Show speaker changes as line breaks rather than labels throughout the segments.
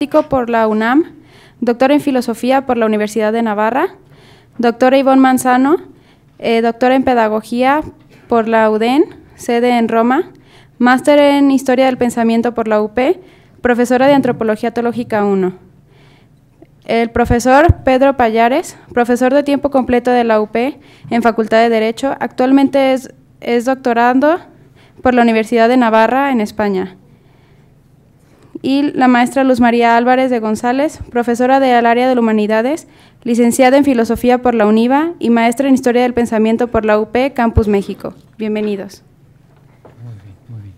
por la UNAM, doctor en Filosofía por la Universidad de Navarra, doctora Ivonne Manzano, doctora en Pedagogía por la UDEN, sede en Roma, máster en Historia del Pensamiento por la UP, profesora de Antropología Teológica 1. El profesor Pedro Pallares, profesor de tiempo completo de la UP en Facultad de Derecho, actualmente es doctorando por la Universidad de Navarra en España. Y la maestra Luz María Álvarez de González, profesora del área de Humanidades, licenciada en Filosofía por la UNIVA y maestra en Historia del Pensamiento por la UP, Campus México. Bienvenidos.
Muy bien, muy bien.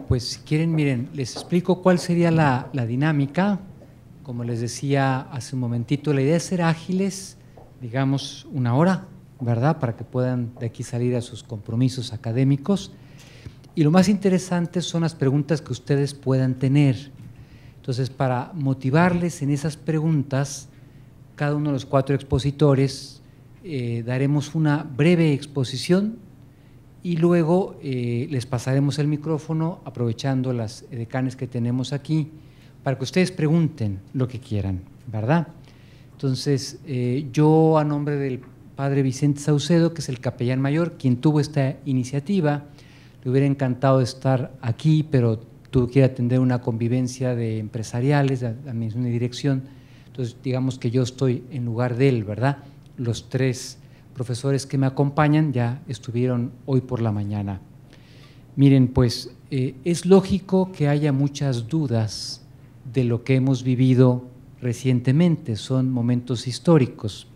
Pues si quieren, miren, les explico cuál sería la dinámica. Como les decía hace un momentito, la idea es ser ágiles, digamos 1 hora, ¿verdad? Para que puedan de aquí salir a sus compromisos académicos. Y lo más interesante son las preguntas que ustedes puedan tener. Entonces, para motivarles en esas preguntas, cada uno de los 4 expositores daremos una breve exposición y luego les pasaremos el micrófono, aprovechando las edecanes que tenemos aquí, para que ustedes pregunten lo que quieran, ¿verdad? Entonces, yo a nombre del padre Vicente Saucedo, que es el capellán mayor, quien tuvo esta iniciativa, le hubiera encantado estar aquí, pero tuvo que ir a atender una convivencia de empresariales, de administración y dirección. Entonces, digamos que yo estoy en lugar de él, ¿verdad? Los 3 profesores que me acompañan ya estuvieron hoy por la mañana. Miren, pues es lógico que haya muchas dudas de lo que hemos vivido recientemente, son momentos históricos.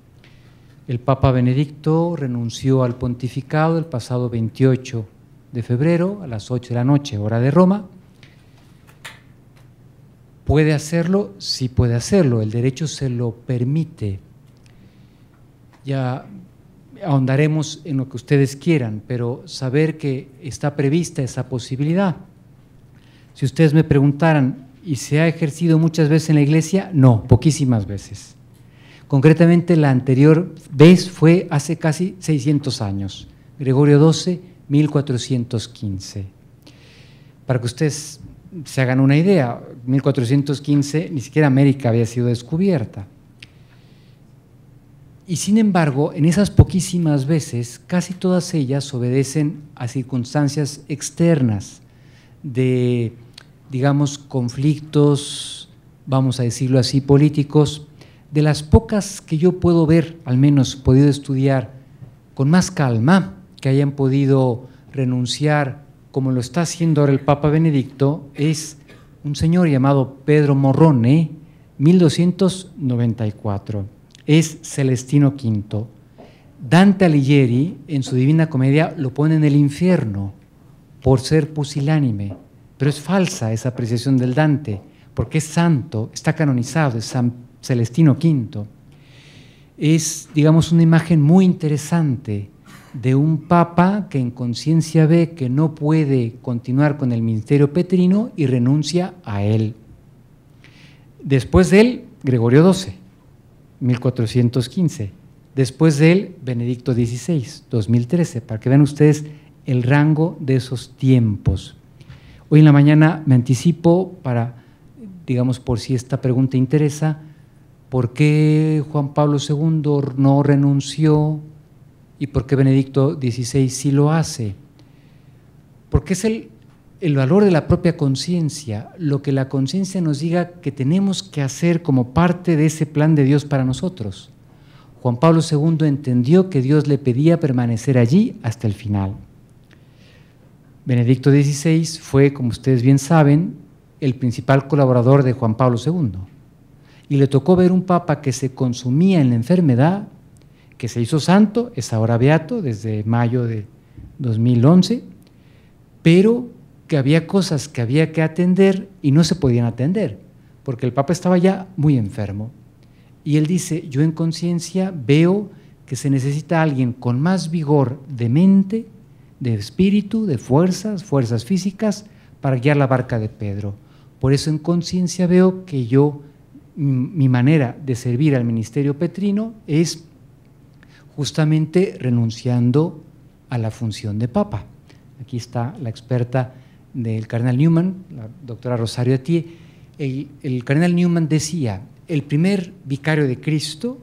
El Papa Benedicto renunció al pontificado el pasado 28 de febrero a las 8 de la noche, hora de Roma. ¿Puede hacerlo? Sí puede hacerlo, el derecho se lo permite. Ya ahondaremos en lo que ustedes quieran, pero saber que está prevista esa posibilidad. Si ustedes me preguntaran, ¿y se ha ejercido muchas veces en la Iglesia? No, poquísimas veces. Concretamente, la anterior vez fue hace casi 600 años, Gregorio XII, 1415. Para que ustedes se hagan una idea, 1415 ni siquiera América había sido descubierta. Y sin embargo, en esas poquísimas veces, casi todas ellas obedecen a circunstancias externas de, digamos, conflictos, vamos a decirlo así, políticos. De las pocas que yo puedo ver, al menos podido estudiar con más calma, que hayan podido renunciar, como lo está haciendo ahora el Papa Benedicto, es un señor llamado Pedro Morrone, 1294, es Celestino V. Dante Alighieri, en su Divina Comedia, lo pone en el infierno por ser pusilánime, pero es falsa esa apreciación del Dante, porque es santo, está canonizado, es San Celestino V. Es, digamos, una imagen muy interesante de un papa que en conciencia ve que no puede continuar con el ministerio petrino y renuncia a él. Después de él, Gregorio XII, 1415. Después de él, Benedicto XVI, 2013, para que vean ustedes el rango de esos tiempos. Hoy en la mañana me anticipo para, digamos, por si esta pregunta interesa, ¿por qué Juan Pablo II no renunció y por qué Benedicto XVI sí lo hace? Porque es el valor de la propia conciencia, lo que la conciencia nos diga que tenemos que hacer como parte de ese plan de Dios para nosotros. Juan Pablo II entendió que Dios le pedía permanecer allí hasta el final. Benedicto XVI fue, como ustedes bien saben, el principal colaborador de Juan Pablo II. Y le tocó ver un papa que se consumía en la enfermedad, que se hizo santo, es ahora beato desde mayo de 2011, pero que había cosas que había que atender y no se podían atender, porque el papa estaba ya muy enfermo. Y él dice, yo en conciencia veo que se necesita alguien con más vigor de mente, de espíritu, de fuerzas físicas, para guiar la barca de Pedro. Por eso en conciencia veo que mi manera de servir al ministerio petrino es justamente renunciando a la función de papa. Aquí está la experta del cardenal Newman, la doctora Rosario Atié. el cardenal Newman decía, el primer vicario de Cristo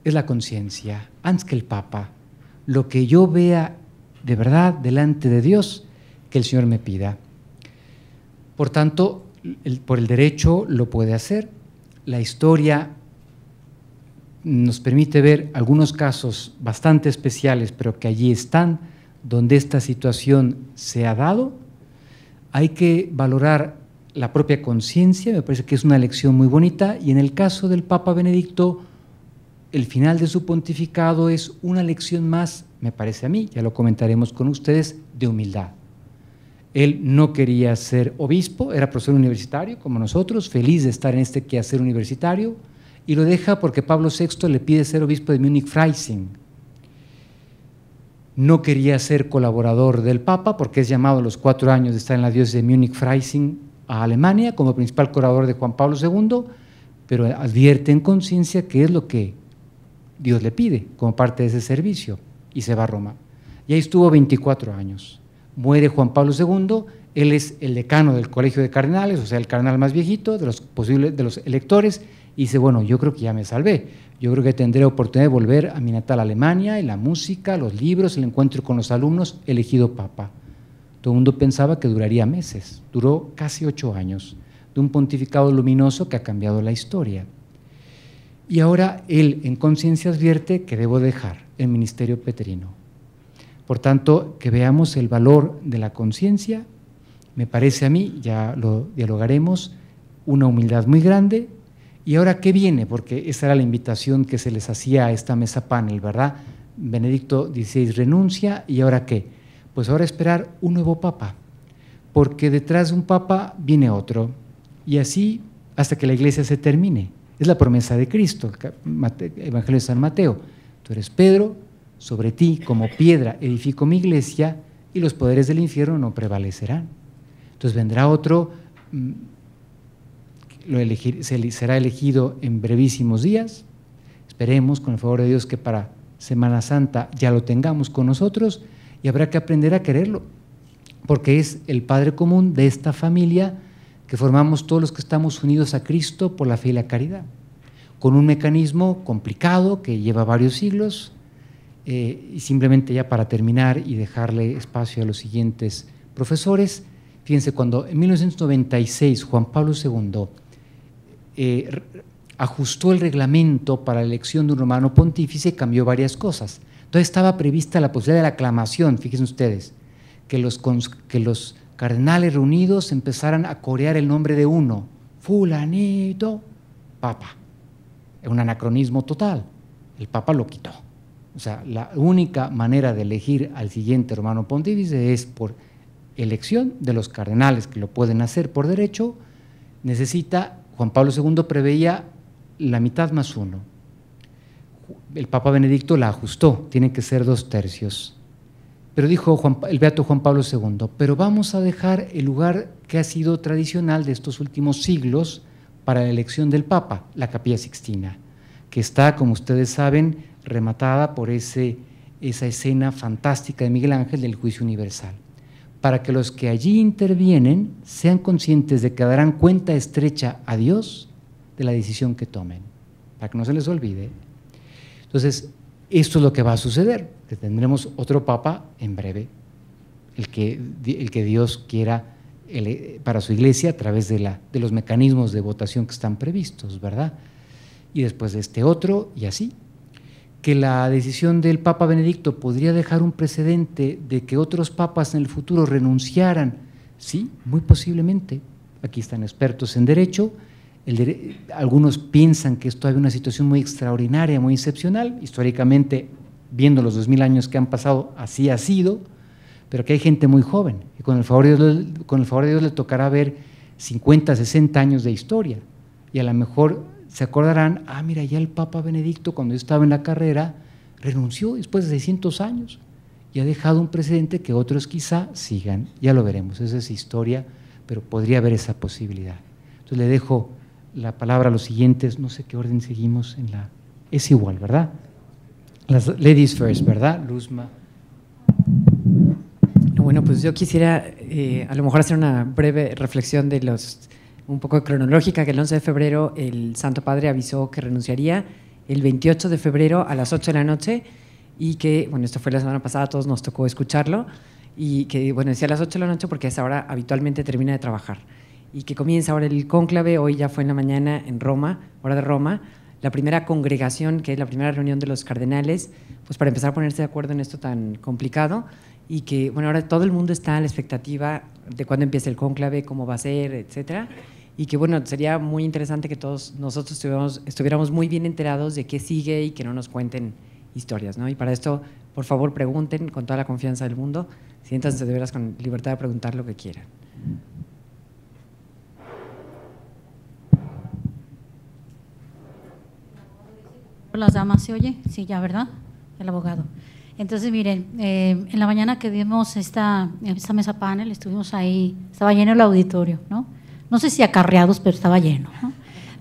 es la conciencia, antes que el Papa. Lo que yo vea de verdad delante de Dios, que el Señor me pida. Por tanto, por el derecho lo puede hacer. La historia nos permite ver algunos casos bastante especiales, pero que allí están, donde esta situación se ha dado. Hay que valorar la propia conciencia, me parece que es una lección muy bonita, y en el caso del Papa Benedicto, el final de su pontificado es una lección más, me parece a mí, ya lo comentaremos con ustedes, de humildad. Él no quería ser obispo, era profesor universitario como nosotros, feliz de estar en este quehacer universitario, y lo deja porque Pablo VI le pide ser obispo de Múnich-Freising. No quería ser colaborador del Papa porque es llamado a los 4 años de estar en la diócesis de Múnich-Freising a Alemania como principal colaborador de Juan Pablo II, pero advierte en conciencia que es lo que Dios le pide como parte de ese servicio y se va a Roma. Y ahí estuvo 24 años. Muere Juan Pablo II, él es el decano del Colegio de Cardenales, o sea, el cardenal más viejito de los electores, y dice, bueno, yo creo que ya me salvé, yo creo que tendré oportunidad de volver a mi natal Alemania, y la música, los libros, el encuentro con los alumnos, elegido Papa. Todo el mundo pensaba que duraría meses, duró casi 8 años, de un pontificado luminoso que ha cambiado la historia. Y ahora él en conciencia advierte que debo dejar el ministerio petrino. Por tanto, que veamos el valor de la conciencia, me parece a mí, ya lo dialogaremos, una humildad muy grande. ¿Y ahora qué viene? Porque esa era la invitación que se les hacía a esta mesa panel, ¿verdad? Benedicto XVI renuncia, ¿y ahora qué? Pues ahora esperar un nuevo papa, porque detrás de un papa viene otro, y así hasta que la iglesia se termine. Es la promesa de Cristo, Evangelio de San Mateo. Tú eres Pedro, sobre ti como piedra edifico mi iglesia y los poderes del infierno no prevalecerán. Entonces vendrá otro, será elegido en brevísimos días, esperemos con el favor de Dios que para Semana Santa ya lo tengamos con nosotros y habrá que aprender a quererlo, porque es el Padre común de esta familia que formamos todos los que estamos unidos a Cristo por la fe y la caridad, con un mecanismo complicado que lleva varios siglos, y simplemente ya para terminar y dejarle espacio a los siguientes profesores, fíjense, cuando en 1996 Juan Pablo II ajustó el reglamento para la elección de un romano pontífice, cambió varias cosas. Entonces estaba prevista la posibilidad de la aclamación, fíjense ustedes, que los cardenales reunidos empezaran a corear el nombre de uno, fulanito, papa. Es un anacronismo total, el papa lo quitó. O sea, la única manera de elegir al siguiente romano pontífice es por elección de los cardenales, que lo pueden hacer por derecho. Juan Pablo II preveía la mitad más 1. El Papa Benedicto la ajustó, tiene que ser 2/3. Pero dijo el beato Juan Pablo II, pero vamos a dejar el lugar que ha sido tradicional de estos últimos siglos para la elección del Papa, la Capilla Sixtina, que está, como ustedes saben, rematada por esa escena fantástica de Miguel Ángel del juicio universal, para que los que allí intervienen sean conscientes de que darán cuenta estrecha a Dios de la decisión que tomen, para que no se les olvide. Entonces, esto es lo que va a suceder, que tendremos otro Papa en breve, el que Dios quiera para su iglesia a través de los mecanismos de votación que están previstos, ¿verdad? Y después de este otro, y así. Que la decisión del Papa Benedicto podría dejar un precedente de que otros papas en el futuro renunciaran, sí, muy posiblemente. Aquí están expertos en derecho, algunos piensan que esto hay una situación muy extraordinaria, muy excepcional, históricamente, viendo los 2000 años que han pasado, así ha sido, pero que hay gente muy joven, y con el favor de Dios le tocará ver 50, 60 años de historia, y a lo mejor se acordarán, mira, ya el Papa Benedicto, cuando yo estaba en la carrera, renunció después de 600 años y ha dejado un precedente que otros quizá sigan, ya lo veremos, esa es historia, pero podría haber esa posibilidad. Entonces le dejo la palabra a los siguientes, no sé qué orden seguimos es igual, ¿verdad? Las ladies first, ¿verdad? Luzma.
Bueno, pues yo quisiera a lo mejor hacer una breve reflexión de un poco cronológica, que el 11 de febrero el Santo Padre avisó que renunciaría el 28 de febrero a las 8 de la noche y que, bueno, esto fue la semana pasada, a todos nos tocó escucharlo, y que, bueno, decía a las 8 de la noche porque a esa hora habitualmente termina de trabajar, y que comienza ahora el cónclave. Hoy ya fue en la mañana en Roma, hora de Roma, la primera congregación, que es la primera reunión de los cardenales, pues para empezar a ponerse de acuerdo en esto tan complicado, y que, bueno, ahora todo el mundo está a la expectativa de cuándo empieza el cónclave, cómo va a ser, etcétera, y que, bueno, sería muy interesante que todos nosotros estuviéramos muy bien enterados de qué sigue y que no nos cuenten historias, ¿no? Y para esto, por favor, pregunten con toda la confianza del mundo, siéntanse de veras con libertad de preguntar lo que quieran.
Las damas, ¿se oye? Sí, ya, ¿verdad? El abogado. Entonces, miren, en la mañana que dimos esta mesa panel, estuvimos ahí, estaba lleno el auditorio, ¿no? No sé si acarreados, pero estaba lleno, ¿no?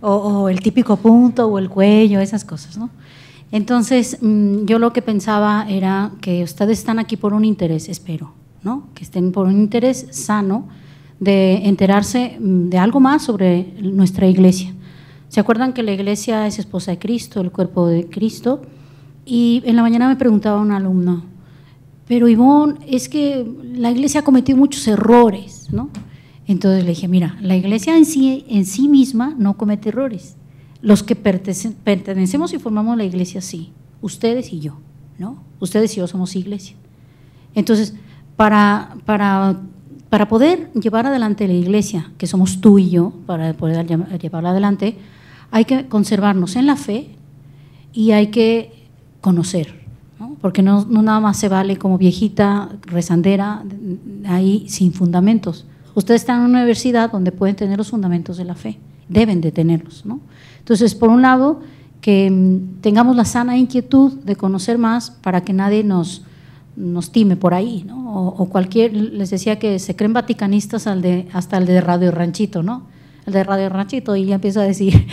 O el típico punto, o el cuello, esas cosas, ¿no? Entonces, yo lo que pensaba era que ustedes están aquí por un interés, espero, ¿no? Que estén por un interés sano de enterarse de algo más sobre nuestra iglesia. ¿Se acuerdan que la iglesia es esposa de Cristo, el cuerpo de Cristo? Y en la mañana me preguntaba un alumno, pero Ivonne, es que la iglesia ha cometido muchos errores, ¿no? Entonces le dije, mira, la iglesia en sí misma no comete errores. Los que pertenecemos y formamos la iglesia, sí, ustedes y yo, ¿no? Ustedes y yo somos iglesia. Entonces, para poder llevar adelante la iglesia, que somos tú y yo, para poder llevarla adelante, hay que conservarnos en la fe y hay que conocer, ¿no? Porque no nada más se vale como viejita rezandera ahí sin fundamentos. Ustedes están en una universidad donde pueden tener los fundamentos de la fe, deben de tenerlos, ¿no? Entonces, por un lado, que tengamos la sana inquietud de conocer más para que nadie nos time por ahí, ¿no? O les decía que se creen vaticanistas hasta el de Radio Ranchito, ¿no? El de Radio Ranchito, y ya empieza a decir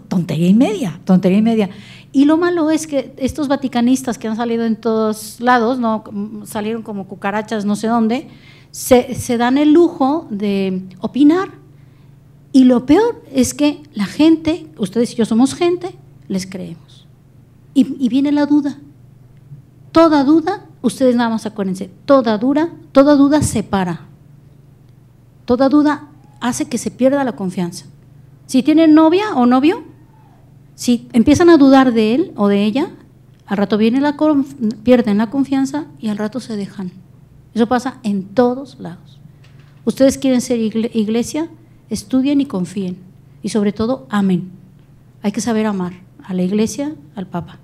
tontería y media. Y lo malo es que estos vaticanistas que han salido en todos lados, ¿no? Salieron como cucarachas no sé dónde, se dan el lujo de opinar. Y lo peor es que la gente, ustedes y yo somos gente, les creemos. Y viene la duda. Toda duda, ustedes nada más acuérdense, toda duda separa. Toda duda hace que se pierda la confianza. Si tienen novia o novio, si empiezan a dudar de él o de ella, al rato pierden la confianza y al rato se dejan. Eso pasa en todos lados. Ustedes quieren ser iglesia, estudien y confíen. Y sobre todo, amen. Hay que saber amar a la iglesia, al Papa.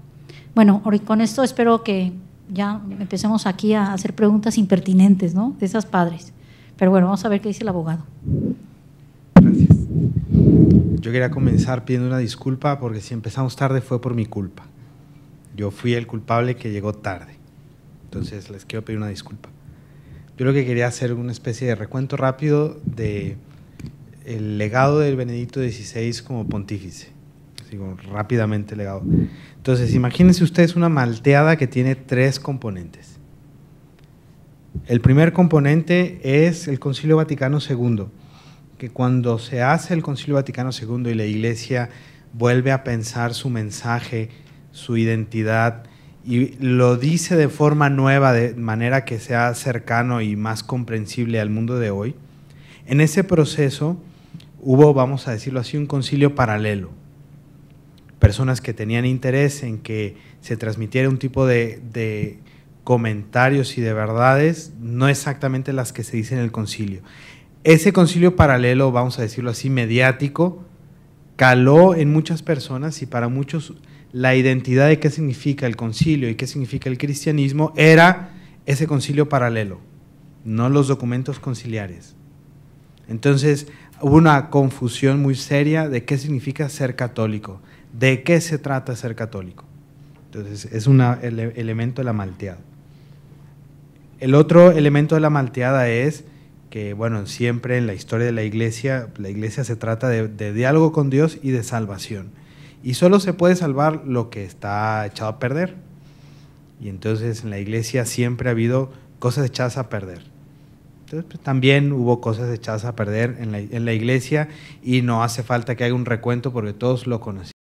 Bueno, con esto espero que ya empecemos aquí a hacer preguntas impertinentes, ¿no? De esas padres. Pero bueno, vamos a ver qué dice el abogado.
Gracias. Yo quería comenzar pidiendo una disculpa porque si empezamos tarde fue por mi culpa. Yo fui el culpable que llegó tarde. Entonces les quiero pedir una disculpa. Yo lo que quería hacer una especie de recuento rápido de el legado del Benedicto XVI como pontífice. Digo, rápidamente el legado. Entonces, imagínense ustedes una malteada que tiene 3 componentes. El primer componente es el Concilio Vaticano II, que cuando se hace el Concilio Vaticano II y la Iglesia vuelve a pensar su mensaje, su identidad, y lo dice de forma nueva, de manera que sea cercano y más comprensible al mundo de hoy, en ese proceso hubo, vamos a decirlo así, un concilio paralelo. Personas que tenían interés en que se transmitiera un tipo de comentarios y de verdades, no exactamente las que se dicen en el concilio. Ese concilio paralelo, vamos a decirlo así, mediático, caló en muchas personas y para muchos la identidad de qué significa el concilio y qué significa el cristianismo era ese concilio paralelo, no los documentos conciliares. Entonces hubo una confusión muy seria de qué significa ser católico, de qué se trata ser católico. Entonces es un elemento de la malteada. El otro elemento de la malteada es que, bueno, siempre en la historia de la iglesia se trata de diálogo con Dios y de salvación. Y solo se puede salvar lo que está echado a perder. Y entonces en la iglesia siempre ha habido cosas echadas a perder. Entonces, pues, también hubo cosas echadas a perder en la iglesia y no hace falta que haga un recuento porque todos lo conocen.